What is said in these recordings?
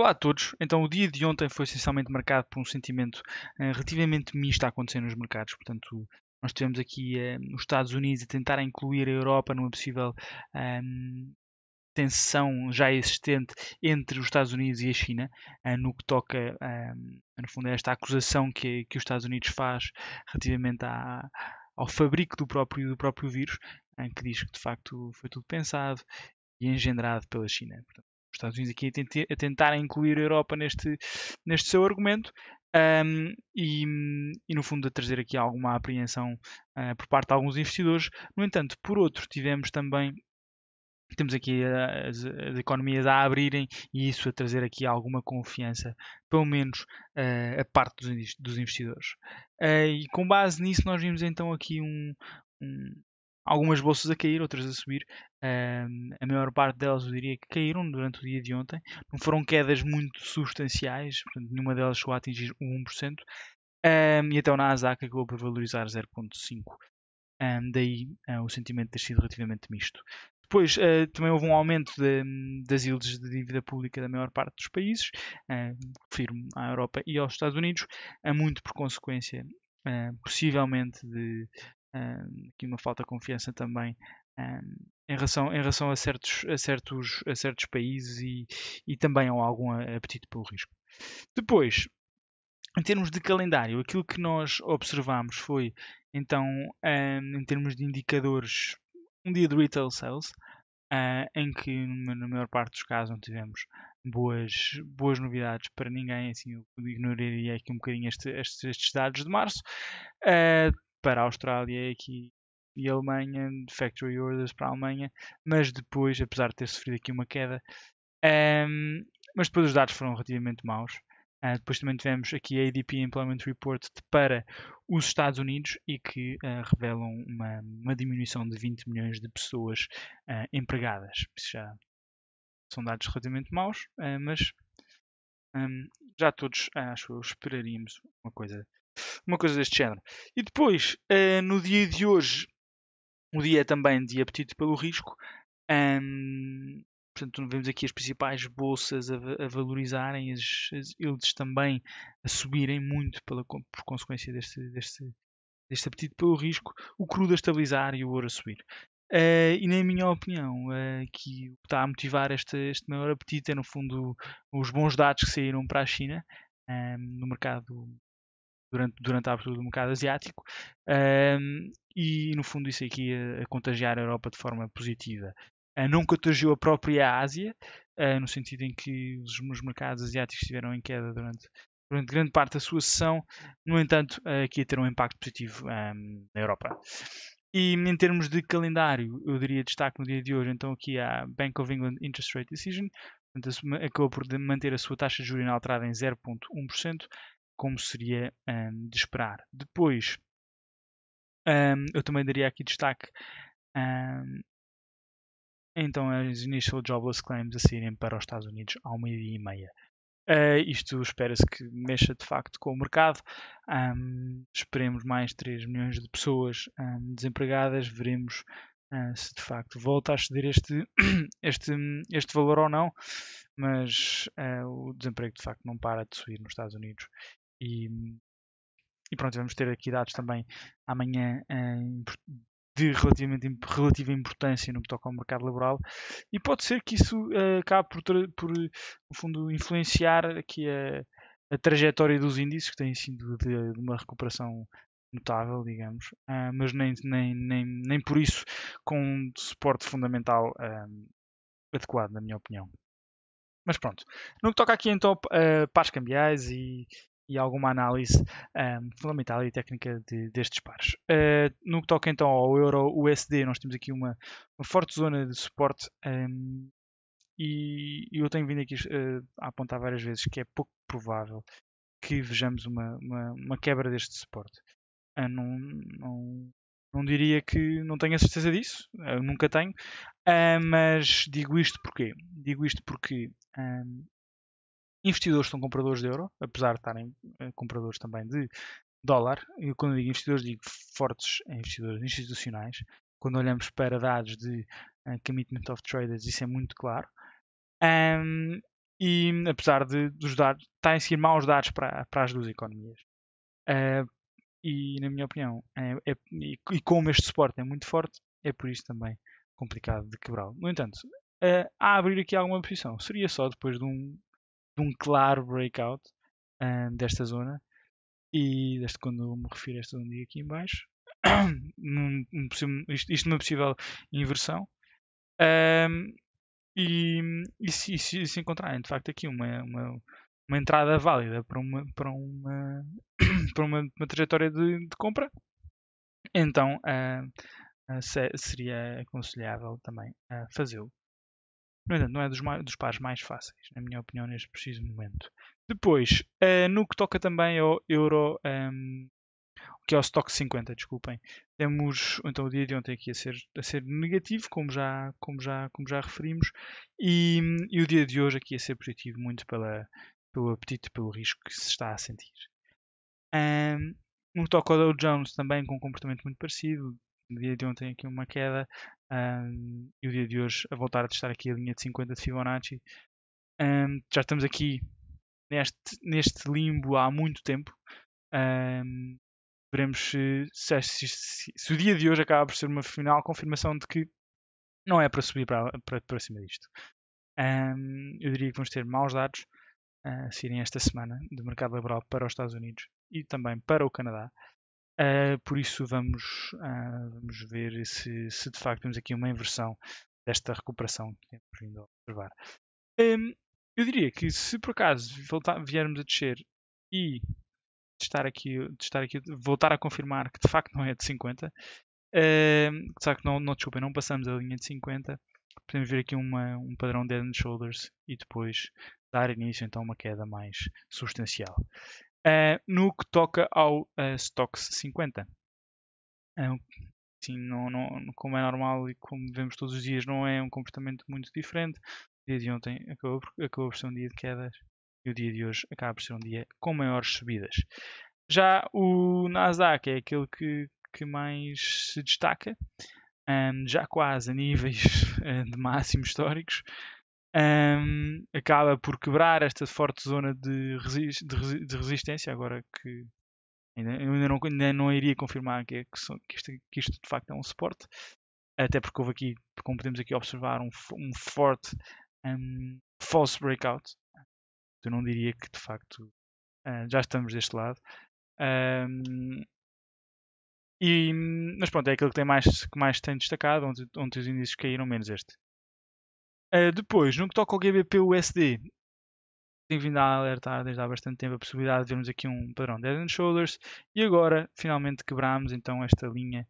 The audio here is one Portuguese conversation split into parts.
Olá a todos. Então, o dia de ontem foi essencialmente marcado por um sentimento relativamente misto a acontecer nos mercados. Portanto, nós tivemos aqui os Estados Unidos a tentar incluir a Europa numa possível tensão já existente entre os Estados Unidos e a China, no que toca, no fundo, a esta acusação que os Estados Unidos faz relativamente ao fabrico do próprio vírus, que diz que de facto foi tudo pensado e engendrado pela China. Portanto, os Estados Unidos aqui a tentar incluir a Europa neste seu argumento, e no fundo a trazer aqui alguma apreensão por parte de alguns investidores. No entanto, por outro, temos aqui as economias a abrirem e isso a trazer aqui alguma confiança, pelo menos a parte dos investidores. E com base nisso nós vimos então aqui algumas bolsas a cair, outras a subir. A maior parte delas eu diria que caíram durante o dia de ontem. Não foram quedas muito substanciais, portanto, nenhuma delas chegou a atingir o 1%. E até o Nasdaq acabou por valorizar 0,5%. Daí o sentimento ter sido relativamente misto. Depois também houve um aumento das yields de dívida pública da maior parte dos países, refiro-me à Europa e aos Estados Unidos, muito por consequência, possivelmente, de aqui uma falta de confiança também em relação a certos países e também a algum apetite pelo risco. Depois, em termos de calendário, aquilo que nós observamos foi, então, em termos de indicadores, um dia de retail sales, em que na maior parte dos casos não tivemos boas novidades para ninguém, assim eu ignoraria aqui um bocadinho estes dados de março. Para a Austrália aqui e a Alemanha, factory orders para a Alemanha, mas depois, apesar de ter sofrido aqui uma queda, mas depois os dados foram relativamente maus. Depois também tivemos aqui a ADP Employment Report para os Estados Unidos e que revelam uma diminuição de 20 milhões de pessoas empregadas. Isso já são dados relativamente maus, mas já todos, acho eu, esperaríamos uma coisa deste género. E depois, no dia de hoje, o dia é também de apetite pelo risco. Portanto, vemos aqui as principais bolsas a valorizarem, as yields também a subirem muito por consequência deste apetite pelo risco, o crudo a estabilizar e o ouro a subir. E na minha opinião, que o que está a motivar este maior apetite é no fundo os bons dados que saíram para a China no mercado durante a abertura do mercado asiático, e no fundo isso aqui a contagiar a Europa de forma positiva. Não contagiou a própria Ásia, no sentido em que os mercados asiáticos estiveram em queda durante grande parte da sua sessão. No entanto, aqui a ter um impacto positivo na Europa. E em termos de calendário, eu diria destaque no dia de hoje, então aqui há Bank of England Interest Rate Decision, portanto, acabou por manter a sua taxa de juros inalterada em 0,1%, como seria de esperar. Depois, eu também daria aqui destaque então as Initial Jobless Claims a saírem para os Estados Unidos ao 12h30. Isto espera-se que mexa de facto com o mercado. Esperemos mais 3 milhões de pessoas desempregadas. Veremos se de facto volta a exceder este valor ou não. Mas o desemprego de facto não para de subir nos Estados Unidos. E pronto, vamos ter aqui dados também amanhã de relativa importância no que toca ao mercado laboral, e pode ser que isso acabe por no fundo, influenciar aqui a trajetória dos índices, que têm sido de uma recuperação notável, digamos, mas nem por isso com um suporte fundamental adequado, na minha opinião. Mas pronto, no que toca aqui então a pares cambiais e alguma análise fundamental e técnica destes pares. No que toca então ao Euro-USD, nós temos aqui uma forte zona de suporte, e eu tenho vindo aqui a apontar várias vezes que é pouco provável que vejamos uma quebra deste suporte. Não diria que não tenho a certeza disso, eu nunca tenho, mas digo isto porquê? Digo isto porque investidores são compradores de euro, apesar de estarem compradores também de dólar. E quando digo investidores, digo fortes investidores institucionais. Quando olhamos para dados de commitment of traders, isso é muito claro. e apesar dos dados, está a seguir maus dados para as duas economias. E na minha opinião, e como este suporte é muito forte, é por isso também complicado de quebrá-lo. No entanto, a abrir aqui alguma posição seria só depois de um claro breakout desta zona, e desde quando eu me refiro a esta zona aqui em baixo, isto numa possível inversão. E se encontrarem de facto aqui uma entrada válida para uma trajetória de compra, então seria aconselhável também fazê-lo. No entanto, não é dos pares mais fáceis, na minha opinião, neste preciso momento. Depois, no que toca também ao euro, que é o Stock 50, desculpem. Temos então o dia de ontem aqui a ser negativo, como já referimos, e o dia de hoje aqui a ser positivo, muito pelo apetite, pelo risco que se está a sentir. No que toca ao Dow Jones também com um comportamento muito parecido. No dia de ontem aqui uma queda, e o dia de hoje a voltar a testar aqui a linha de 50 de Fibonacci. Já estamos aqui neste limbo há muito tempo. Veremos se o dia de hoje acaba por ser uma final confirmação de que não é para subir para cima disto. Eu diria que vamos ter maus dados a saírem esta semana do mercado laboral para os Estados Unidos e também para o Canadá. Por isso vamos ver se de facto temos aqui uma inversão desta recuperação que temos vindo a observar. Eu diria que se por acaso viermos a descer e voltar a confirmar que de facto não é de 50, de facto desculpem, não passamos a linha de 50, podemos ver aqui um padrão de head and shoulders e depois dar início então a uma queda mais substancial. No que toca ao Stocks 50, sim, como é normal e como vemos todos os dias, não é um comportamento muito diferente. O dia de ontem acabou por ser um dia de quedas e o dia de hoje acaba por ser um dia com maiores subidas. Já o Nasdaq é aquele que mais se destaca, já quase a níveis de máximos históricos. Acaba por quebrar esta forte zona de resistência, agora que ainda não iria confirmar que isto de facto é um suporte, até porque houve aqui, como podemos aqui observar, um forte false breakout. Eu não diria que de facto já estamos deste lado. Mas pronto, é aquele que mais tem destacado, onde os índices caíram, menos este. Depois, no que toca ao GBP-USD, tenho vindo a alertar desde há bastante tempo a possibilidade de vermos aqui um padrão de Head and Shoulders e agora finalmente quebramos então esta linha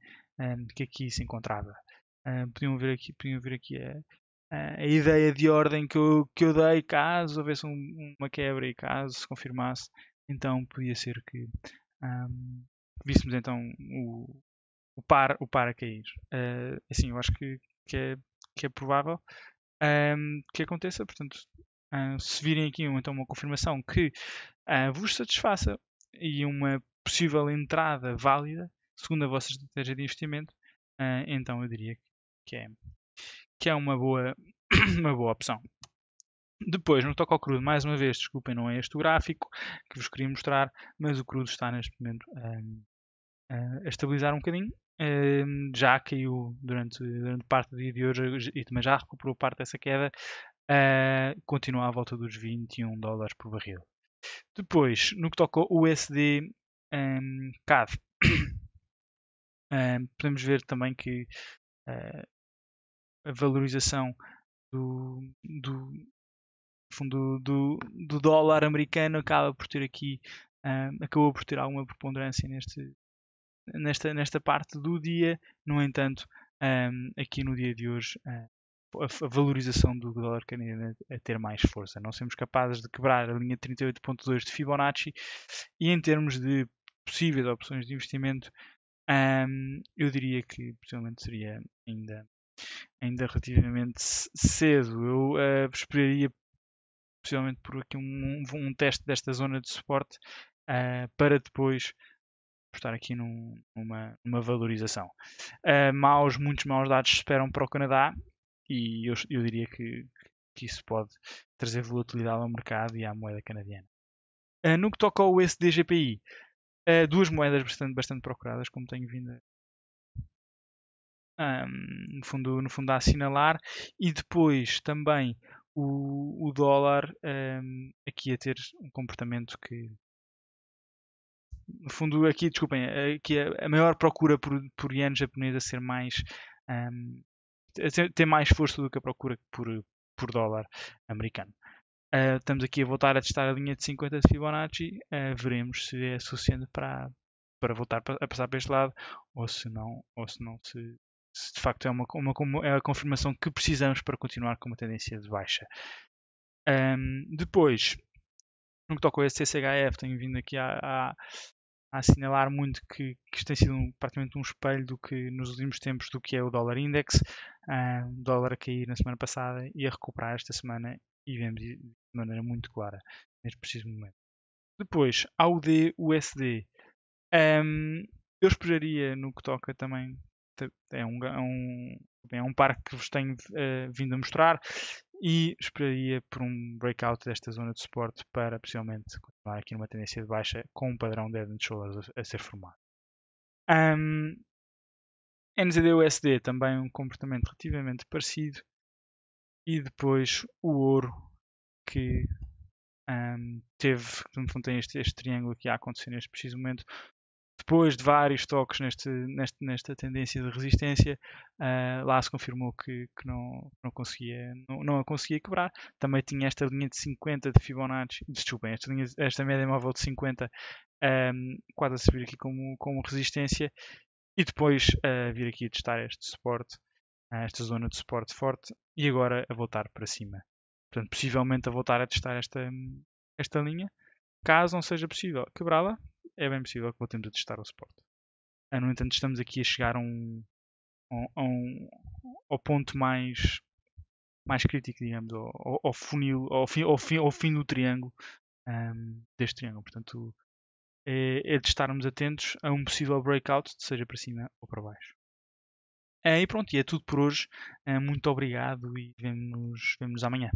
que aqui se encontrava. Podiam ver aqui a ideia de ordem que eu dei caso houvesse uma quebra e caso se confirmasse, então podia ser que víssemos então o par a cair. Assim, eu acho que é provável que aconteça, portanto, se virem aqui então uma confirmação que vos satisfaça e uma possível entrada válida, segundo a vossa estratégia de investimento, então eu diria que é uma boa, uma boa opção. Depois, no que toca ao crudo, mais uma vez, desculpem, não é este o gráfico que vos queria mostrar, mas o crudo está neste momento a estabilizar um bocadinho. Já caiu durante parte do dia de hoje, mas já recuperou parte dessa queda. Continua à volta dos 21 dólares por barril. Depois, no que toca ao USD CAD, podemos ver também que a valorização do dólar americano acabou por ter alguma preponderância nesta parte do dia. No entanto, aqui no dia de hoje, a valorização do dólar canadiano a ter mais força. Não somos capazes de quebrar a linha 38.2 de Fibonacci e em termos de possíveis opções de investimento, eu diria que possivelmente seria ainda relativamente cedo. Eu esperaria possivelmente por aqui um teste desta zona de suporte para depois estar aqui numa valorização. Muitos maus dados se esperam para o Canadá e eu diria que isso pode trazer volatilidade ao mercado e à moeda canadiana. No que toca ao USD-GPI, duas moedas bastante procuradas, como tenho vindo no fundo a assinalar, e depois também o dólar aqui a ter um comportamento que, no fundo, aqui, desculpem, aqui a maior procura por ienes japonês a ser mais ter mais força do que a procura por dólar americano. Estamos aqui a voltar a testar a linha de 50 de Fibonacci. Veremos se é suficiente para voltar a passar para este lado ou se não, se de facto é a confirmação que precisamos para continuar com uma tendência de baixa. Depois, no que toca ao CCHF, tenho vindo aqui a assinalar muito que isto tem sido praticamente um espelho do que nos últimos tempos do que é o dólar index. O dólar a cair na semana passada e a recuperar esta semana, e vemos de maneira muito clara neste preciso momento. Depois, AUD USD. Eu esperaria no que toca também, é um par que vos tenho vindo a mostrar, e esperaria por um breakout desta zona de suporte para possivelmente continuar aqui numa tendência de baixa com um padrão de Head and Shoulders a ser formado. NZD-USD também um comportamento relativamente parecido, e depois o ouro que teve, tem este triângulo aqui a acontecer neste preciso momento. Depois de vários toques nesta tendência de resistência, lá se confirmou que não a conseguia quebrar. Também tinha esta linha de 50 de Fibonacci, desculpem, esta média móvel de 50 quase a servir aqui como resistência, e depois vir aqui a testar este suporte, esta zona de suporte forte, e agora a voltar para cima. Portanto, possivelmente a voltar a testar esta linha. Caso não seja possível quebrá-la, é bem possível que voltemos a testar o suporte. No entanto, estamos aqui a chegar ao ponto mais crítico, digamos, ao funil, ao fim do triângulo, deste triângulo. Portanto, é de estarmos atentos a um possível breakout, seja para cima ou para baixo. E pronto, e é tudo por hoje. Muito obrigado e vemo-nos amanhã.